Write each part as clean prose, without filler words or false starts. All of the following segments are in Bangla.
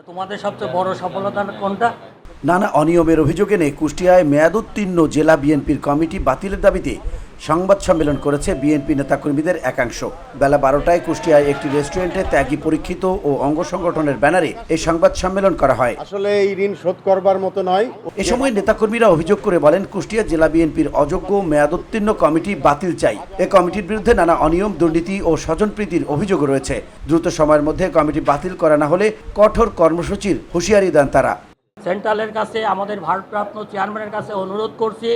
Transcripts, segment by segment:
তোমাদের সবচেয়ে বড় সফলতা কোনটা? নানা অনিয়মের অভিযোগ এনে কুষ্টিয়ায় মেয়াদোত্তীর্ণ জেলা বিএনপির কমিটি বাতিলের দাবিতে সংবাদ সম্মেলন করেছে বিএনপি নেতাকর্মীদের একাংশ। বেলা 12টায় কুষ্টিয়ায় একটি রেস্টুরেন্টে ত্যাগী পরীক্ষিত ও অঙ্গ সংগঠনের ব্যানারে এই সংবাদ সম্মেলন করা হয়। আসলে এই ঋণ শোধ করবার মতো নয়। এ সময় নেতাকর্মীরা অভিযোগ করে বলেন, কুষ্টিয়া জেলা বিএনপির অযোগ্য মেয়াদোত্তীর্ণ কমিটি বাতিল চাই। এ কমিটির বিরুদ্ধে নানা অনিয়ম, দুর্নীতি ও স্বজনপ্রীতির অভিযোগ রয়েছে। দ্রুত সময়ের মধ্যে কমিটি বাতিল করা না হলে কঠোর কর্মসূচির হুঁশিয়ারি দেন তারা। সেন্ট্রালের কাছে, আমাদের ভারপ্রাপ্ত চেয়ারম্যানের কাছে অনুরোধ করছি,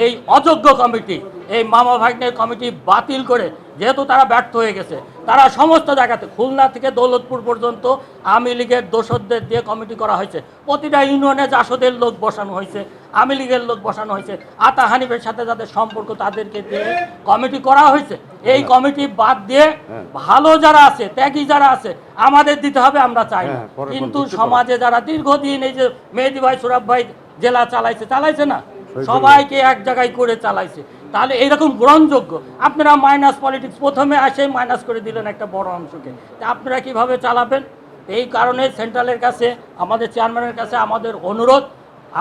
এই অযোগ্য কমিটি, এই মামা ভাগ্নের কমিটি বাতিল করে, যেহেতু তারা ব্যর্থ হয়ে গেছে, তারা সমস্ত জায়গাতে খুলনা থেকে দৌলতপুর পর্যন্ত আওয়ামী লীগের দোসরদের দিয়ে কমিটি করা হয়েছে। প্রতিটা ইউনিয়নে জাসদের লোক বসানো হয়েছে, আওয়ামী লীগের লোক বসানো হয়েছে, আতা হানিফের সাথে যাদের সম্পর্ক তাদেরকে দিয়ে কমিটি করা হয়েছে। এই কমিটি বাদ দিয়ে ভালো যারা আছে, ত্যাগী যারা আছে, আমাদের দিতে হবে, আমরা চাই না। কিন্তু সমাজে যারা দীর্ঘদিন, এই যে মেহেদি ভাই, সুরাব ভাই জেলা চালাইছে না, সবাইকে এক জায়গায় করে চালাইছে, তাহলে এইরকম গ্রহণযোগ্য? আপনারা মাইনাস পলিটিক্স, প্রথমে আসে মাইনাস করে দিলেন একটা বড় অংশকে, আপনারা কিভাবে চালাবেন? এই কারণে সেন্ট্রালের কাছে, আমাদের চেয়ারম্যানের কাছে আমাদের অনুরোধ,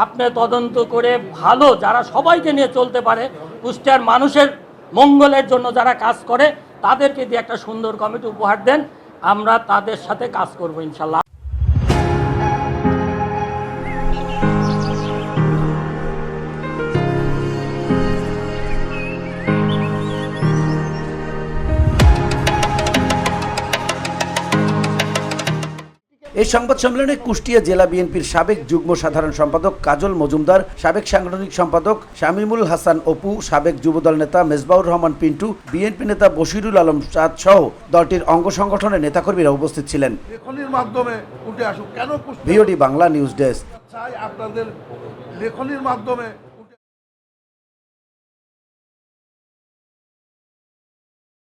আপনি তদন্ত করে ভালো যারা সবাইকে নিয়ে চলতে পারে, কুষ্টিয়ার মানুষের মঙ্গলের জন্য যারা কাজ করে, তাদেরকে দিয়ে একটা সুন্দর কমিটি উপহার দেন, আমরা তাদের সাথে কাজ করবো ইনশাল্লাহ। এই সংবাদ সম্মেলনে কুষ্টিয়া জেলা বিএনপির সাবেক যুগ্ম সাধারণ সম্পাদক কাজল মজুমদার, সাবেক সাংগঠনিক সম্পাদক শামীমুল হাসান অপু, সাবেক যুবদল নেতা মেজবাউর রহমান পিন্টু, বিএনপি নেতা বশিরুল আলম চাঁদ সহ দলটির অঙ্গ সংগঠনের নেতাকর্মীরা উপস্থিত ছিলেন। লেখনির মাধ্যমে উঠে আসুক। কেন ভিওডি বাংলা নিউজ ডেস্ক। চাই আপনাদের লেখনির মাধ্যমে